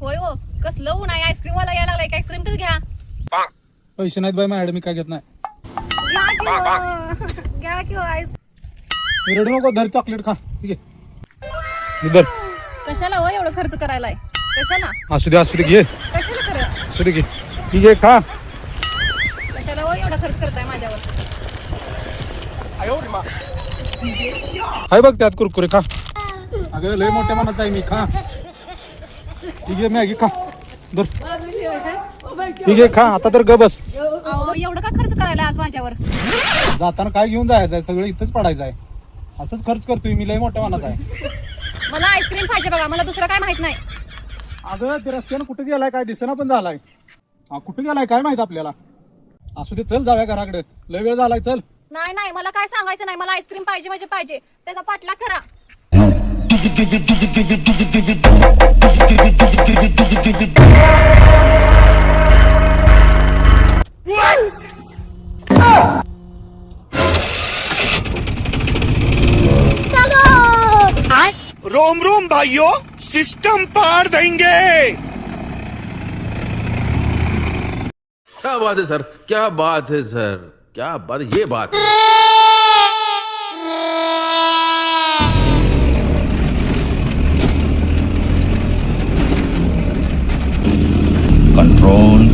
होय हो, कसलं ऊन आहे, आईस्क्रीम वाला यायला लागलाय, आईस्क्रीम तर घ्या. पैसे नाहीत बाई माझ्याकडे, मी काय घेत नाही. घ्या की हो. घ्या की हो आईस. रडू नको, धर चॉकलेट खा. ठीक आहे धर. कशाला हो एवढं खर्च करायलाय, कशाला असू दे घे. कशाला करा, असू दे घे. ठीक आहे खा. कशाला हो एवढा खर्च करताय माझ्यावर. हाय बघ त्यात कुरकुरे खा. अगं लय मोठ्या मनाचा आहे मी, खा. ठीक आहे मॅगी खा. धर. ठीक आहे खा, आता तर ग बस. अहो एवढं का खर्च करायला आज माझ्यावर. जाताना काय घेऊन जायचं आहे, सगळं इथंच पडायचं आहे. असंच खर्च करतोय मी, लय मोठ्या मनात आहे. मला आईस्क्रीम पाहिजे बघा, मला दुसरं काय माहित नाही. अगं ते रस्त्यानं कुठे गेलाय काय दिसेना पण झालाय. हा कुठे गेलाय काय माहित आपल्याला. असू दे चल जाऊया घराकडे, लय वेळ झालाय चल. नाही नाही, मला काय सांगायचं नाही, मला आईस्क्रीम पाहिजे म्हणजे पाहिजे, त्याचा पाठलाग करा. रोम रोम भाइयों, सिस्टम पार देंगे. क्या बात है सर, क्या बात है सर, क्या बात, ये बात है. कंट्रोल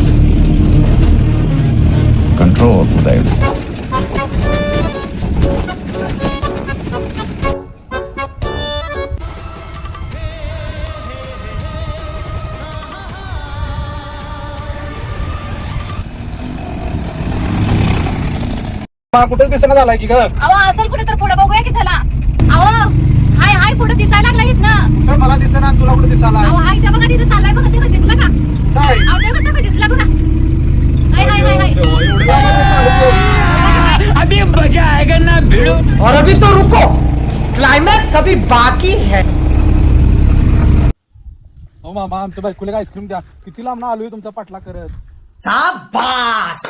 कंट्रोल उदय. कुठे दिसेना झालाय की ग. अहो असेल कुठे तर पुढे बघूया की चला. अहो हाय हाय पुढे दिसायला लागला इथनं. कुठे मला दिसेना, तुला कुठे दिसायला. अहो हाय त्या बघा तिथे चाललाय बघा, ते दिसला का. काय अहो ते बघा दिसला बघा. हाय हाय हाय हाय. एवढं लांब चालू. अभी मजा आएगा ना भिड़ो. और अभी तो रुको, क्लाइमैक्स अभी बाकी है. हो मामा, आमच्या बायकोला आईस्क्रीम द्या. किती लांब ना आलोय तुमचा पाठला करत. शाबास.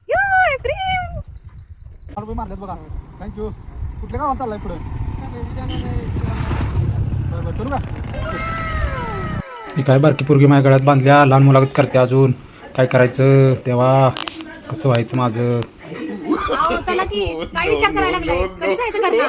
यो आईस्क्रीम. रुपये मारलेत बघा. थँक्यू. कुठल्या गावात चाललाय पुढे. करू का. ही काय बारकी पोरगी माझ्या गळ्यात बांधल्या, लहान मुलाखत करते अजून. काय करायचं तेव्हा, कसं व्हायचं माझं. अहो चला की, काय विचार करायला लागलाय, कधी जायचं घरला.